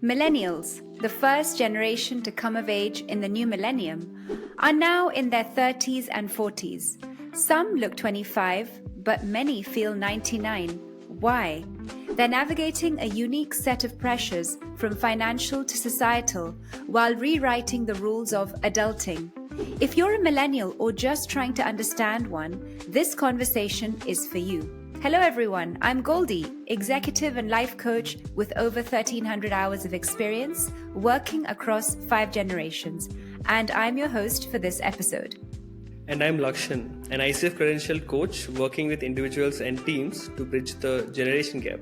Millennials, the first generation to come of age in the new millennium, are now in their 30s and 40s. Some look 25, but many feel 99. Why? They're navigating a unique set of pressures from financial to societal while rewriting the rules of adulting. If you're a millennial or just trying to understand one, this conversation is for you. Hello everyone, I'm Goldie, executive and life coach with over 1,300 hours of experience working across 5 generations, and I'm your host for this episode. And I'm Lakshan, an ICF credentialed coach working with individuals and teams to bridge the generation gap,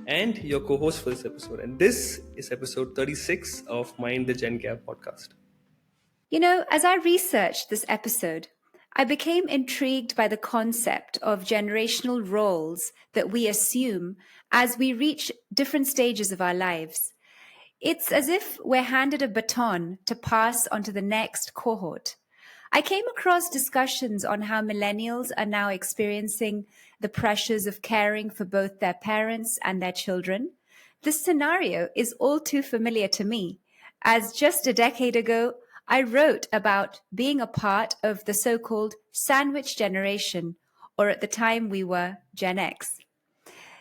and your co-host for this episode. And this is episode 36 of Mind the Gen Gap podcast. You know, as I researched this episode, I became intrigued by the concept of generational roles that we assume as we reach different stages of our lives. It's as if we're handed a baton to pass on to the next cohort. I came across discussions on how millennials are now experiencing the pressures of caring for both their parents and their children. This scenario is all too familiar to me, as just a decade ago, I wrote about being a part of the so-called sandwich generation, or at the time we were Gen X.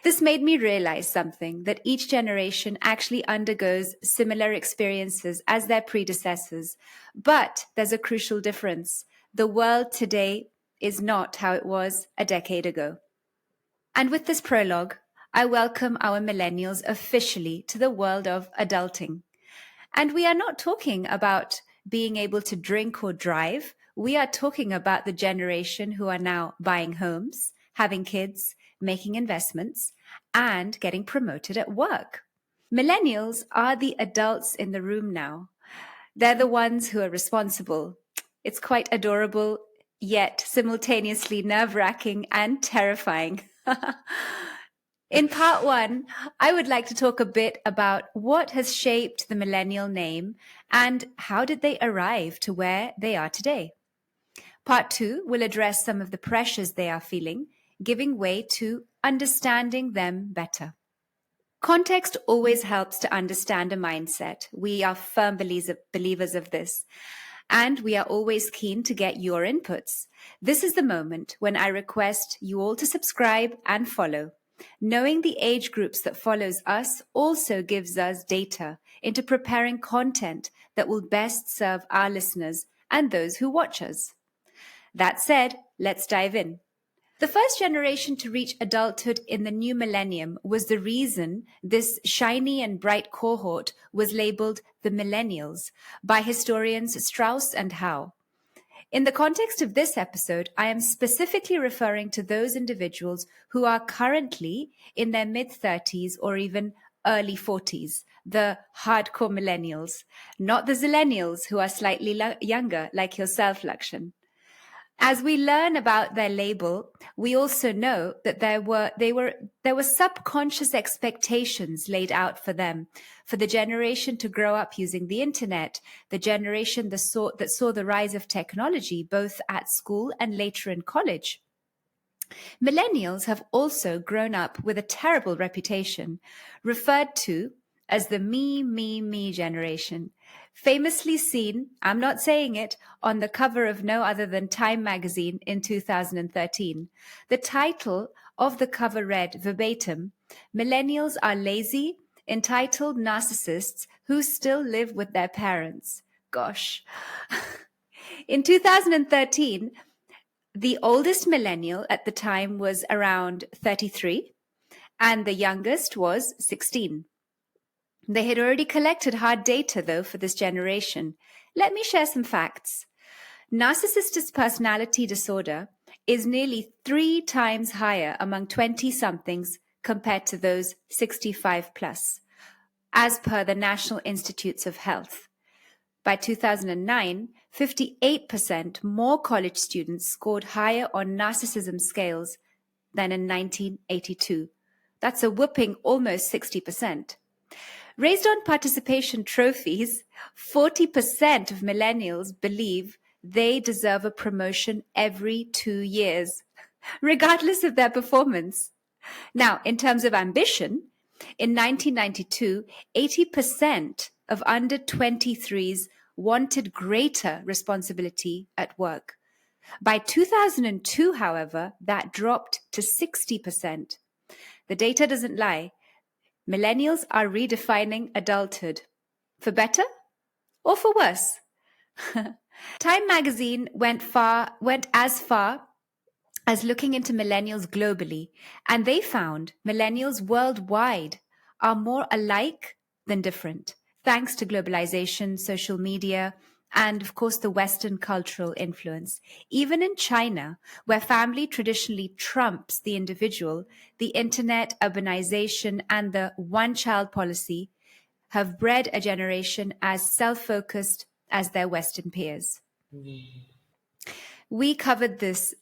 This made me realize something, that each generation actually undergoes similar experiences as their predecessors. But there's a crucial difference. The world today is not how it was a decade ago. And with this prologue, I welcome our millennials officially to the world of adulting. And we are not talking about being able to drink or drive. We are talking about the generation who are now buying homes, having kids, making investments, and getting promoted at work. Millennials are the adults in the room now. They're the ones who are responsible. It's quite adorable, yet simultaneously nerve-wracking and terrifying. In part 1, I would like to talk a bit about what has shaped the millennial name and how did they arrive to where they are today. Part 2 will address some of the pressures they are feeling, giving way to understanding them better. Context always helps to understand a mindset. We are firm believers of this, and we are always keen to get your inputs. This is the moment when I request you all to subscribe and follow. Knowing the age groups that follows us also gives us data into preparing content that will best serve our listeners and those who watch us. That said, let's dive in. The first generation to reach adulthood in the new millennium was the reason this shiny and bright cohort was labeled the millennials by historians Strauss and Howe. In the context of this episode, I am specifically referring to those individuals who are currently in their mid-30s or even early 40s, the hardcore millennials, not the zillennials who are slightly younger like yourself, Lakshan. As we learn about their label, we also know that there were subconscious expectations laid out for them, for the generation to grow up using the internet, the generation that saw the rise of technology both at school and later in college. Millennials have also grown up with a terrible reputation, referred to as the me generation. Famously seen, I'm not saying it, on the cover of no other than Time magazine in 2013. The title of the cover read verbatim, "Millennials are lazy, entitled narcissists who still live with their parents." Gosh. In 2013, the oldest millennial at the time was around 33, and the youngest was 16. They had already collected hard data, though, for this generation. Let me share some facts. Narcissistic personality disorder is nearly 3 times higher among 20-somethings compared to those 65 plus, as per the National Institutes of Health. By 2009, 58% more college students scored higher on narcissism scales than in 1982. That's a whopping almost 60%. Raised on participation trophies, 40% of millennials believe they deserve a promotion every 2 years, regardless of their performance. Now, in terms of ambition, In 1992, 80% of under 23s wanted greater responsibility at work. By 2002, however, that dropped to 60%. The data doesn't lie. Millennials are redefining adulthood. For better or for worse? Time magazine went as far as looking into millennials globally, and they found millennials worldwide are more alike than different, thanks to globalization, social media, and of course the Western cultural influence. Even in China, where family traditionally trumps the individual, the internet, urbanization, and the one child policy have bred a generation as self focused as their Western peers. We covered this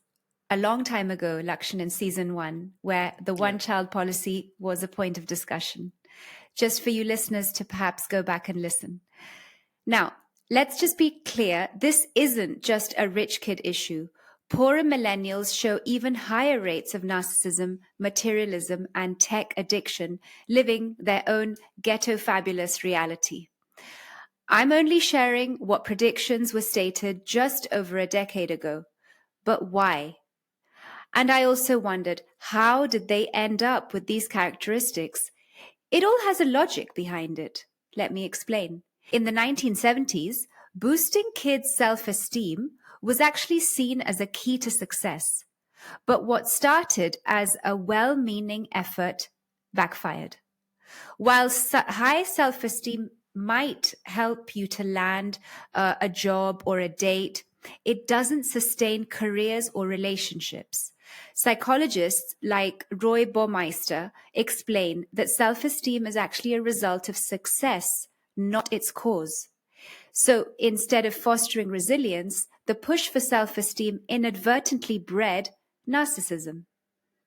a long time ago, Lakshan, in season one, where the Yeah. one child policy was a point of discussion. Just for you listeners to perhaps go back and listen. Now, let's just be clear, this isn't just a rich kid issue. Poorer millennials show even higher rates of narcissism, materialism, and tech addiction, living their own ghetto fabulous reality. I'm only sharing what predictions were stated just over a decade ago. But why? And I also wondered, how did they end up with these characteristics? It all has a logic behind it. Let me explain. In the 1970s, boosting kids' self esteem was actually seen as a key to success. But what started as a well meaning effort backfired. While high self esteem might help you to land a job or a date, it doesn't sustain careers or relationships. Psychologists like Roy Baumeister explain that self esteem is actually a result of success, not its cause. So instead of fostering resilience, the push for self esteem inadvertently bred narcissism.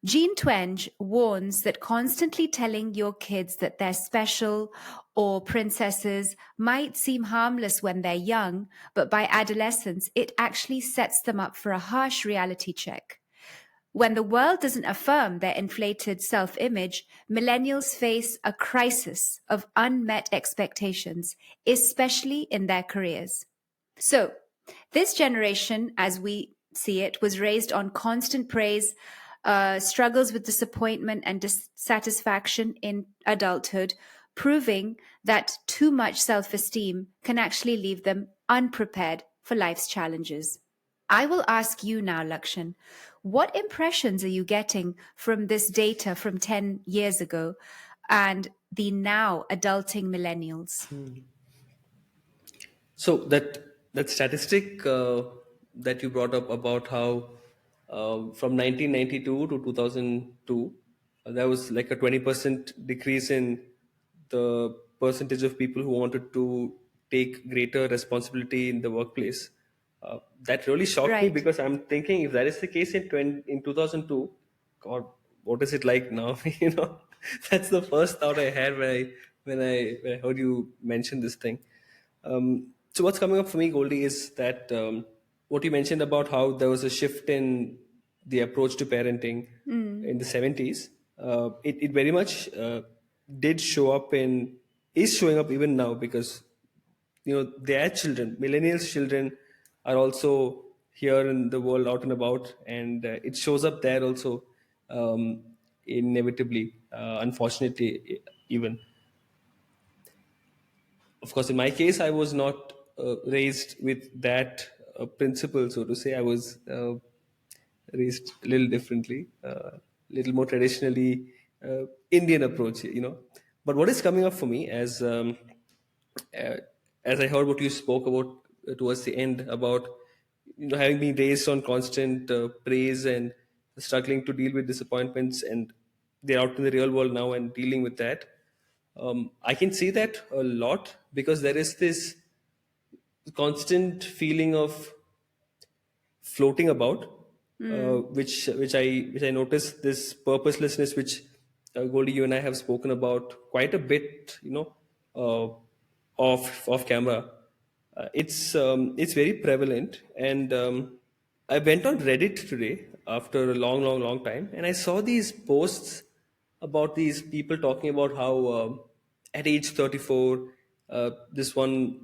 Jean Twenge warns that constantly telling your kids that they're special or princesses might seem harmless when they're young, but by adolescence, it actually sets them up for a harsh reality check. When the world doesn't affirm their inflated self image, millennials face a crisis of unmet expectations, especially in their careers. So, this generation, as we see it, was raised on constant praise, struggles with disappointment and dissatisfaction in adulthood, proving that too much self esteem can actually leave them unprepared for life's challenges. I will ask you now, Lakshan, what impressions are you getting from this data from 10 years ago and the now adulting millennials? So that statistic that you brought up about how from 1992 to 2002 there was like a 20% decrease in the percentage of people who wanted to take greater responsibility in the workplace. That really shocked me Right. because I'm thinking if that is the case in 2002, God, what is it like now? That's the first thought I had when I heard you mention this thing. So what's coming up for me, Goldie, is that what you mentioned about how there was a shift in the approach to parenting in the 70s. It very much did show up is showing up even now because their children, millennials' children, are also here in the world, out and about, and it shows up there also, inevitably, unfortunately, even. Of course, in my case, I was not raised with that principle, so to say. I was raised a little differently, a little more traditionally Indian approach, But what is coming up for me uh, as I heard what you spoke about towards the end about having been raised on constant praise and struggling to deal with disappointments, and they're out in the real world now and dealing with that. I can see that a lot because there is this constant feeling of floating about, which I noticed, this purposelessness, which Goldie, you and I have spoken about quite a bit, off camera. It's very prevalent, and I went on Reddit today after a long, long, long time, and I saw these posts about these people talking about how at age 34, this one,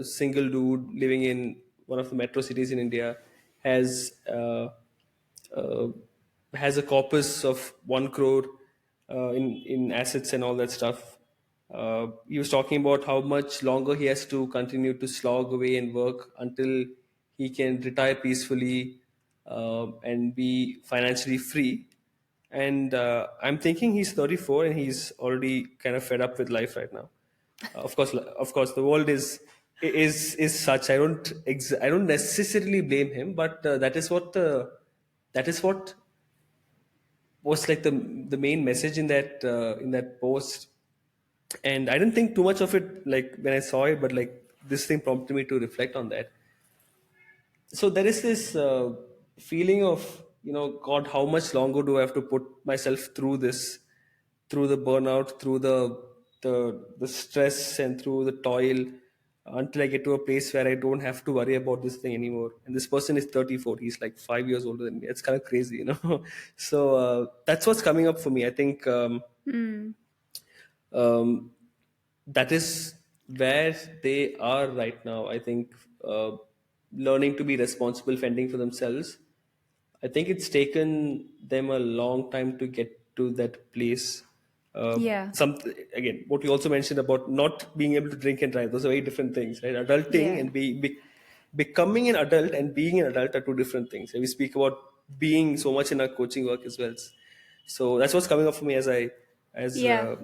single dude living in one of the metro cities in India has uh, has a corpus of 1 crore in assets and all that stuff. He was talking about how much longer he has to continue to slog away and work until he can retire peacefully and be financially free. And I'm thinking he's 34 and he's already kind of fed up with life right now. Of course, the world is such. I don't necessarily blame him, but that is what was like the main message in that post. And I didn't think too much of it like when I saw it, but like this thing prompted me to reflect on that. So there is this feeling of, God, how much longer do I have to put myself through this, through the burnout, through the stress and through the toil, until I get to a place where I don't have to worry about this thing anymore. And this person is 34, he's like 5 years older than me. It's kind of crazy, So that's what's coming up for me. I think um, that is where they are right now. I think learning to be responsible, fending for themselves. I think it's taken them a long time to get to that place. Yeah, Some Again, what you also mentioned about not being able to drink and drive; those are very different things, right? Adulting yeah. and becoming an adult and being an adult are two different things. And we speak about being so much in our coaching work as well. So that's what's coming up for me as Yeah.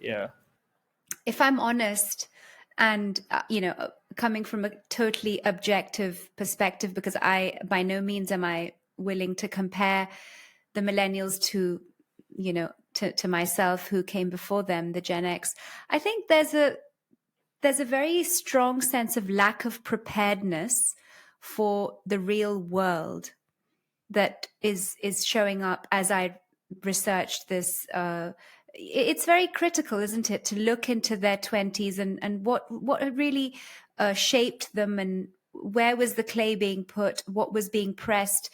yeah. If I'm honest, and coming from a totally objective perspective, because I by no means am I willing to compare the millennials to, to myself who came before them, the Gen X. I think there's a very strong sense of lack of preparedness for the real world that is showing up as I researched this. It's very critical, isn't it, to look into their 20s and what had really shaped them, and where was the clay being put, what was being pressed.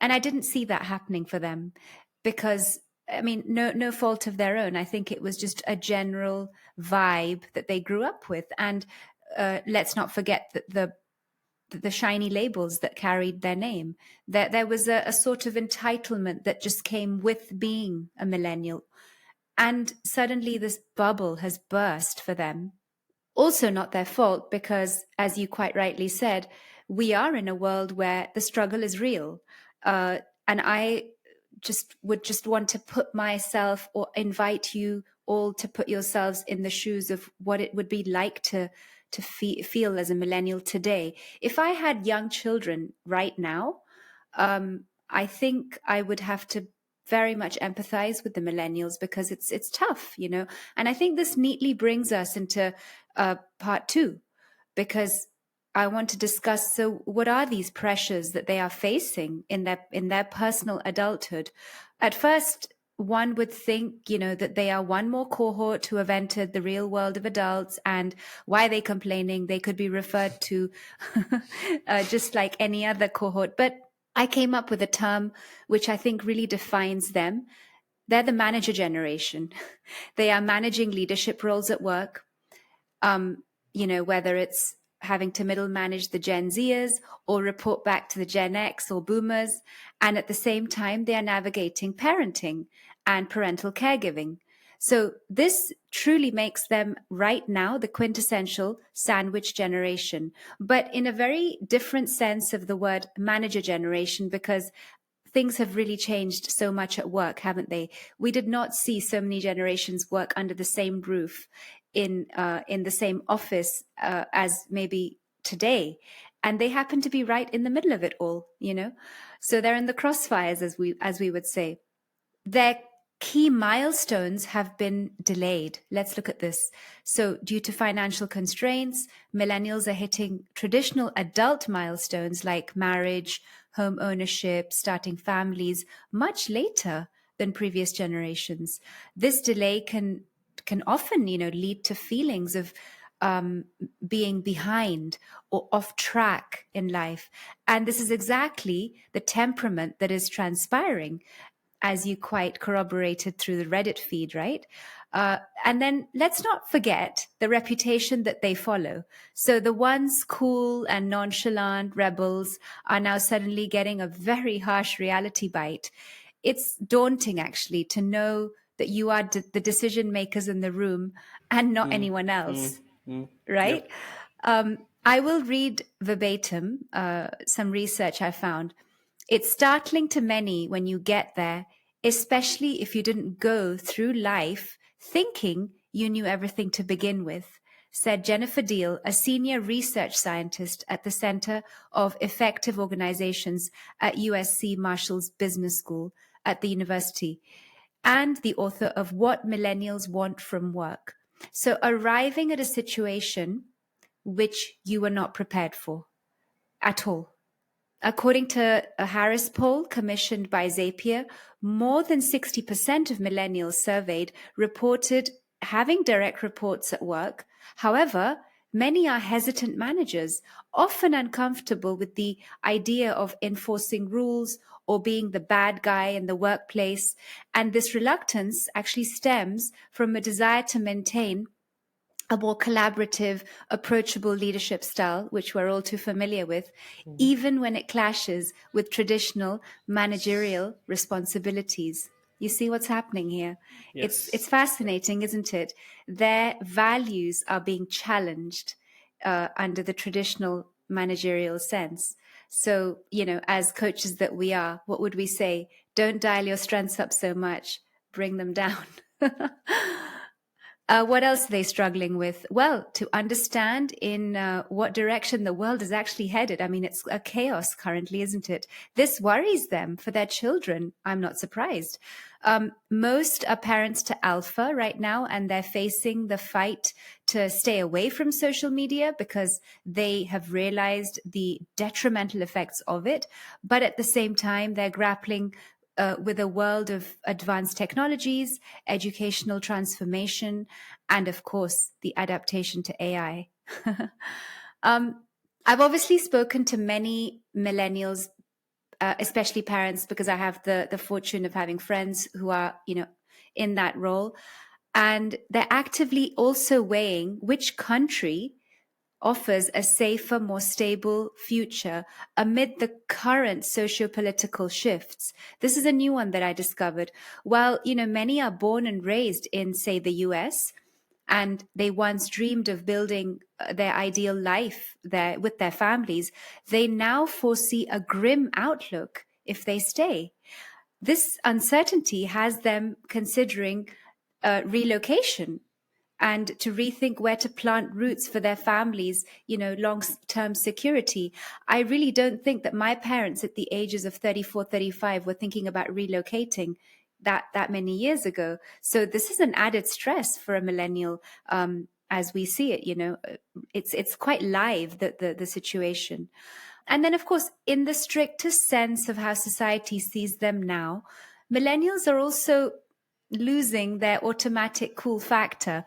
And I didn't see that happening for them because, I mean, no fault of their own. I think it was just a general vibe that they grew up with. And let's not forget that the shiny labels that carried their name. There was a sort of entitlement that just came with being a millennial. And suddenly this bubble has burst for them. Also, not their fault, because, as you quite rightly said, we are in a world where the struggle is real. And I just want to put myself, or invite you all to put yourselves in the shoes of what it would be like to feel as a millennial today. If I had young children right now, I think I would have to very much empathize with the millennials, because it's tough, And I think this neatly brings us into part two, because I want to discuss, so what are these pressures that they are facing in their personal adulthood? At first, one would think, that they are one more cohort who have entered the real world of adults, and why are they complaining? They could be referred to just like any other cohort. But I came up with a term which I think really defines them. They're the manager generation. They are managing leadership roles at work, whether it's having to middle manage the Gen Zers or report back to the Gen X or boomers. And at the same time, they are navigating parenting and parental caregiving. So this truly makes them right now the quintessential sandwich generation, but in a very different sense of the word manager generation, because things have really changed so much at work, haven't they? We did not see so many generations work under the same roof in the same office as maybe today, and they happen to be right in the middle of it all. So they're in the crossfires, as we would say. Their key milestones have been delayed. Let's look at this. So, due to financial constraints, millennials are hitting traditional adult milestones like marriage, home ownership, starting families much later than previous generations. This delay can often, lead to feelings of being behind or off track in life. And this is exactly the temperament that is transpiring. as you quite corroborated through the Reddit feed, right? And then let's not forget the reputation that they follow. So the once cool and nonchalant rebels are now suddenly getting a very harsh reality bite. It's daunting, actually, to know that you are the decision makers in the room and not Mm, anyone mm, else, mm. right? Yep. I will read verbatim some research I found. It's startling to many when you get there, especially if you didn't go through life thinking you knew everything to begin with, said Jennifer Deal, a senior research scientist at the Center of Effective Organizations at USC Marshall's Business School at the university, and the author of What Millennials Want from Work. So, arriving at a situation which you were not prepared for at all. According to a Harris poll commissioned by Zapier, more than 60% of millennials surveyed reported having direct reports at work. However, many are hesitant managers, often uncomfortable with the idea of enforcing rules or being the bad guy in the workplace. And this reluctance actually stems from a desire to maintain a more collaborative, approachable leadership style, which we're all too familiar with, even when it clashes with traditional managerial responsibilities. You see what's happening here? It's Yes. fascinating, isn't it? Their values are being challenged under the traditional managerial sense. So, as coaches that we are, what would we say? Don't dial your strengths up so much, bring them down. What else are they struggling with? Well, to understand in what direction the world is actually headed. I mean, it's a chaos currently, isn't it? This worries them for their children. I'm not surprised. Most are parents to alpha right now, and they're facing the fight to stay away from social media because they have realized the detrimental effects of it. But at the same time, they're grappling with a world of advanced technologies, educational transformation, and of course, the adaptation to AI. um, I've obviously spoken to many millennials, especially parents, because I have the fortune of having friends who are, in that role. And they're actively also weighing which country offers a safer, more stable future amid the current socio-political shifts. This is a new one that I discovered. While, many are born and raised in, say, the US, and they once dreamed of building their ideal life there with their families, they now foresee a grim outlook if they stay. This uncertainty has them considering relocation and to rethink where to plant roots for their families, long-term security. I really don't think that my parents at the ages of 34, 35 were thinking about relocating that many years ago. So this is an added stress for a millennial, as we see it. It's quite live, the situation. And then, of course, in the strictest sense of how society sees them now, millennials are also losing their automatic cool factor.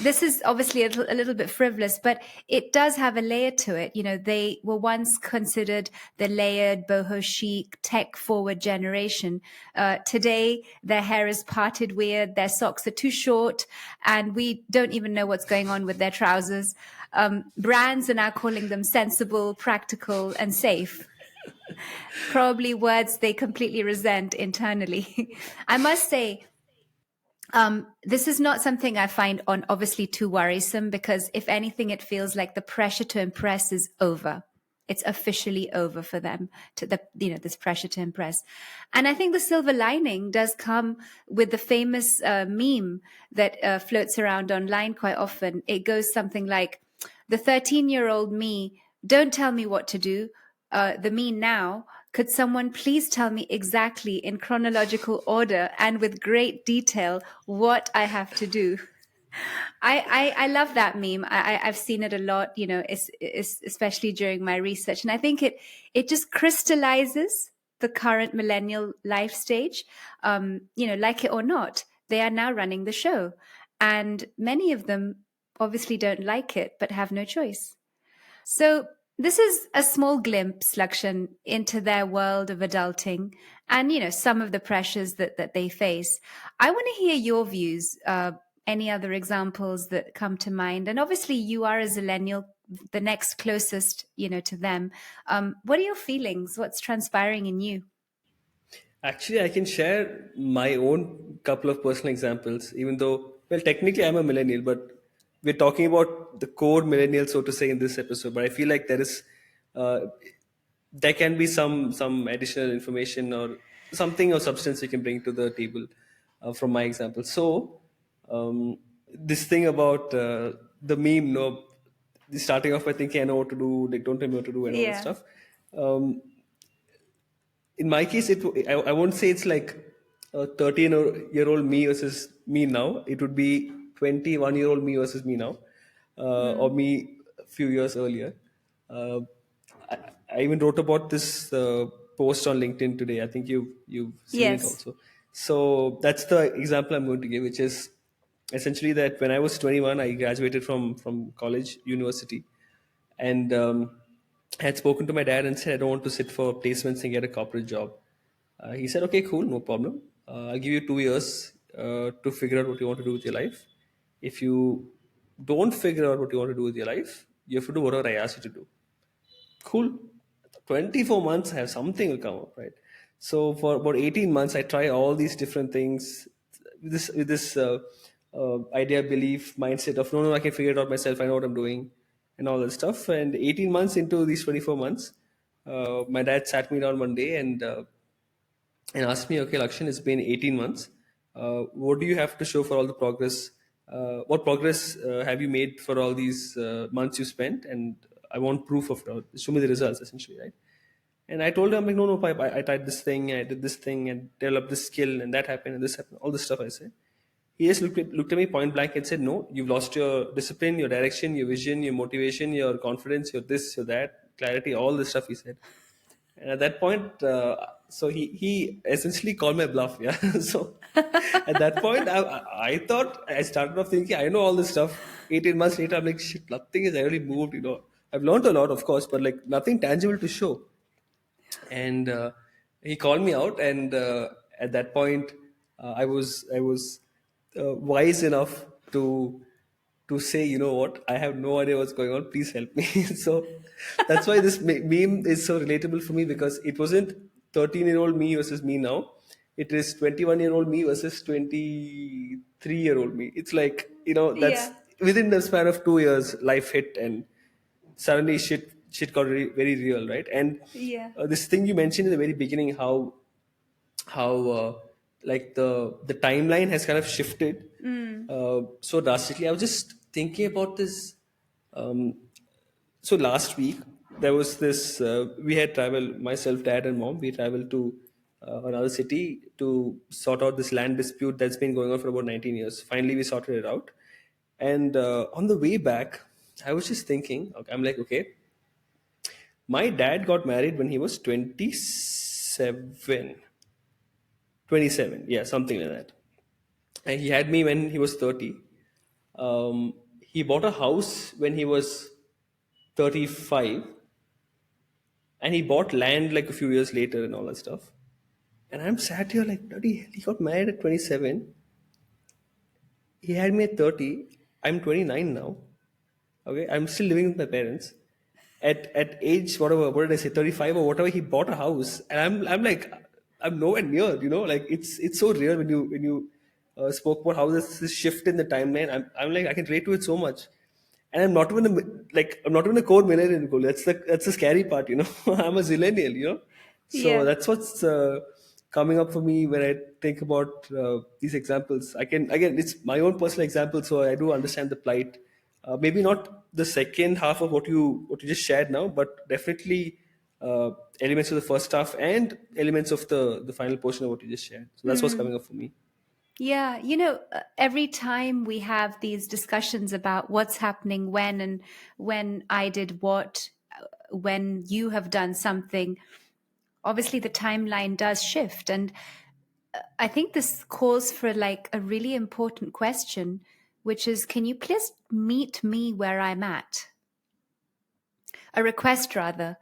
This is obviously a little bit frivolous, but it does have a layer to it. They were once considered the layered, boho chic, tech forward generation. Today, their hair is parted weird, their socks are too short, and we don't even know what's going on with their trousers. Brands are now calling them sensible, practical, and safe. Probably words they completely resent internally. I must say, this is not something I find obviously too worrisome, because if anything, it feels like the pressure to impress is over. It's officially over for them, this pressure to impress. And I think the silver lining does come with the famous meme that floats around online quite often. It goes something like, the 13-year-old me, don't tell me what to do. The me now, could someone please tell me exactly in chronological order and with great detail what I have to do? I love that meme. I've seen it a lot, especially during my research. And I think it just crystallizes the current millennial life stage. Like it or not, they are now running the show. And many of them obviously don't like it, but have no choice. So this is a small glimpse, Lakshan, into their world of adulting. and some of the pressures that they face. I want to hear your views. Any other examples that come to mind? And obviously, you are a millennial, the next closest to them. What are your feelings? What's transpiring in you? Actually, I can share my own couple of personal examples, even though, well, technically I'm a millennial, but we're talking about the core millennial, so to say, in this episode. But I feel like uh, there can be some additional information or something of substance you can bring to the table from my example. So, this thing about the meme, no, starting off by thinking I know what to do, like don't tell me what to do, and all that Yeah. stuff. Um, in my case, I won't say it's like a 13-year-old me versus me now. It would be 21-year-old me versus me now, or Mm. me a few years earlier. Uh, I, I even wrote about this post on LinkedIn today. I think you've seen it Yes. also. So that's the example I'm going to give, which is essentially that when I was 21, I graduated from college, university, and I had spoken to my dad and said I don't want to sit for placements and get a corporate job. He said, "Okay, cool, no problem. I'll give you 2 years to figure out what you want to do with your life. If you don't figure out what you want to do with your life, you have to do whatever I ask you to do." Cool. 24 months, I have something will come up, right? So for about 18 months, I try all these different things with this idea, belief, mindset of no, I can figure it out myself. I know what I'm doing, and all that stuff. And 18 months into these 24 months, my dad sat me down one day and asked me, "Okay, Lakshan, it's been 18 months. What do you have to show for all the progress? What progress have you made for all these months you spent? And I want proof of it. All. Show me the results, essentially, right?" And I told him, I'm like, no, no, I tried this thing, I did this thing, and developed this skill, and that happened, and this happened, all this stuff I said. He just looked at me point blank and said, "No, you've lost your discipline, your direction, your vision, your motivation, your confidence, your this, your that, clarity, all this stuff," he said. And at that point, so he essentially called my bluff. Yeah. So at that point, I thought I started off thinking I know all this stuff. 18 months later, I'm like, shit, nothing has really moved. I've learned a lot, of course, but like nothing tangible to show. And he called me out, and at that point, I was wise enough to say, you know what, I have no idea what's going on, please help me. So that's why this meme is so relatable for me, because it wasn't 13-year-old me versus me now, it is 21-year-old me versus 23-year-old me. It's like, that's Yeah. within the span of 2 years, life hit, and suddenly shit got very real, right? And Yeah. this thing you mentioned in the very beginning, how like the timeline has kind of shifted Mm. so drastically. I was just thinking about this. um, so last week there was this, we had traveled, myself, dad, and mom, we traveled to another city to sort out this land dispute that's been going on for about 19 years. Finally we sorted it out, and on the way back I was just thinking, okay, I'm like, okay, my dad got married when he was 27, 27, yeah, something like that. And he had me when he was 30. He bought a house when he was 35, and he bought land like a few years later and all that stuff. And I'm sat here like, bloody hell, he got married at 27. He had me at 30. I'm 29 now. Okay, I'm still living with my parents. At age whatever, what did I say, 35 or whatever, he bought a house, and I'm like, I'm nowhere near. Like it's so real when you spoke about how this shift in the timeline. I'm like, I can relate to it so much, and I'm not even a core millennial goal. That's the scary part. I'm a zillennial. So Yeah. that's what's coming up for me when I think about these examples. I can, again, it's my own personal example, so I do understand the plight. Maybe not the second half of what you just shared now, but definitely elements of the first half and elements of the final portion of what you just shared. So that's what's Mm. coming up for me. Yeah, every time we have these discussions about what's happening when and when I did what, when you have done something, obviously the timeline does shift. And I think this calls for like a really important question, which is, can you please meet me where I'm at? A request, rather,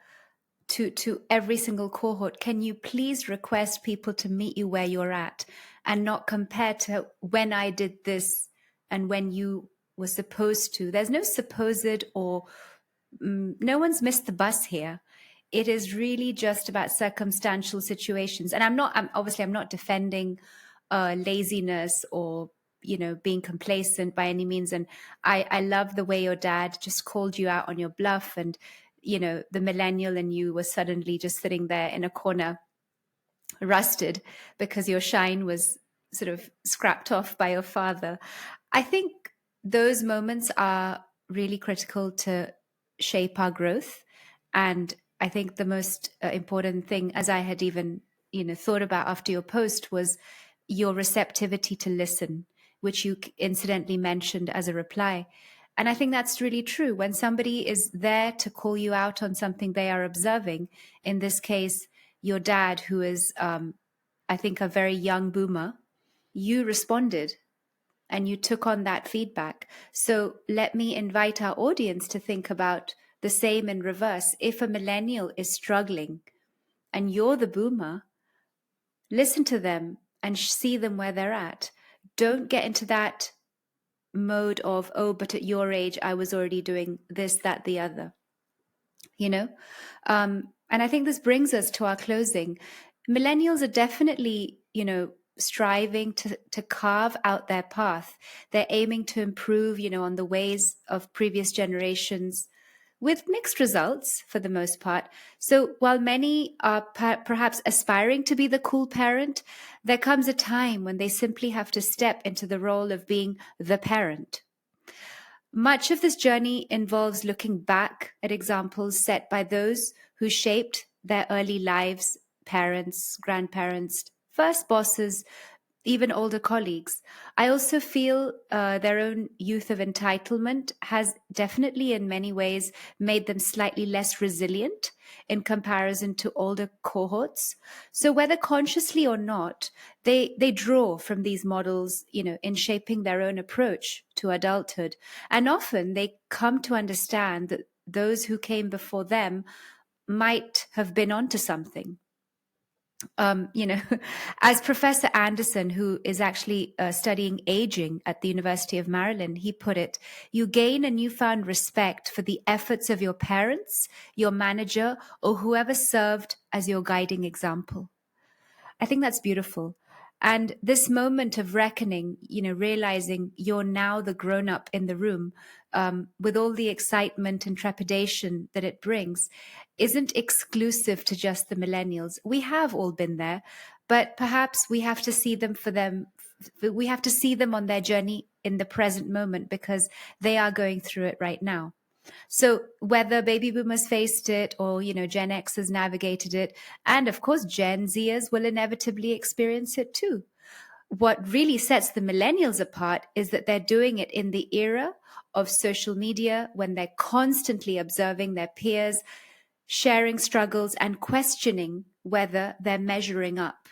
to every single cohort, can you please request people to meet you where you're at and not compare to when I did this and when you were supposed to. There's no supposed or no one's missed the bus here. It is really just about circumstantial situations. And I'm not defending laziness or, being complacent by any means. And I love the way your dad just called you out on your bluff, and, the millennial and you were suddenly just sitting there in a corner, rusted because your shine was sort of scrapped off by your father. I think those moments are really critical to shape our growth. And I think the most important thing, as I had even, thought about after your post, was your receptivity to listen, which you incidentally mentioned as a reply. And I think that's really true. When somebody is there to call you out on something they are observing, in this case, your dad, who is, I think, a very young boomer, you responded and you took on that feedback. So let me invite our audience to think about the same in reverse. If a millennial is struggling and you're the boomer, listen to them and see them where they're at. Don't get into that mode of, oh, but at your age, I was already doing this, that, the other. And I think this brings us to our closing. Millennials are definitely, striving to carve out their path. They're aiming to improve, on the ways of previous generations, with mixed results for the most part. So while many are perhaps aspiring to be the cool parent, there comes a time when they simply have to step into the role of being the parent. Much of this journey involves looking back at examples set by those who shaped their early lives, parents, grandparents, first bosses, even older colleagues. I also feel their own youth of entitlement has definitely, in many ways, made them slightly less resilient in comparison to older cohorts. So whether consciously or not, they draw from these models, in shaping their own approach to adulthood. And often they come to understand that those who came before them might have been onto something. You know, as Professor Anderson, who is actually studying aging at the University of Maryland, he put it, you gain a newfound respect for the efforts of your parents, your manager, or whoever served as your guiding example. I think that's beautiful. And this moment of reckoning, realizing you're now the grown up in the room, with all the excitement and trepidation that it brings, isn't exclusive to just the millennials. We have all been there, but perhaps we have to see them for them. We have to see them on their journey in the present moment because they are going through it right now. So whether baby boomers faced it or, Gen X has navigated it, and of course, Gen Zers will inevitably experience it too. What really sets the millennials apart is that they're doing it in the era of social media when they're constantly observing their peers, sharing struggles and questioning whether they're measuring up.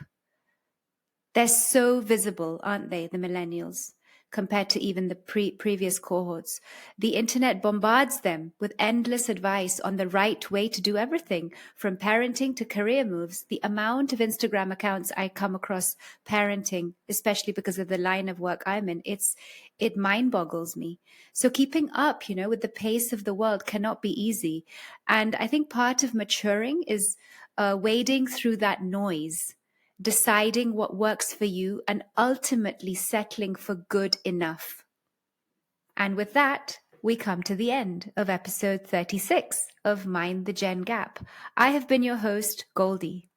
They're so visible, aren't they, the millennials, compared to even the previous cohorts. The internet bombards them with endless advice on the right way to do everything, from parenting to career moves. The amount of Instagram accounts I come across parenting, especially because of the line of work I'm in, it mind boggles me. So keeping up, with the pace of the world cannot be easy. And I think part of maturing is wading through that noise, deciding what works for you, and ultimately settling for good enough. And with that, we come to the end of episode 36 of Mind the Gen Gap. I have been your host, Goldie.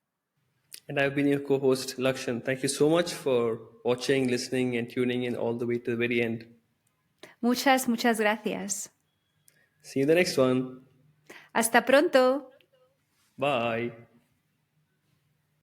And I've been your co host, Lakshan. Thank you so much for watching, listening, and tuning in all the way to the very end. Muchas, muchas gracias. See you in the next one. Hasta pronto. Bye.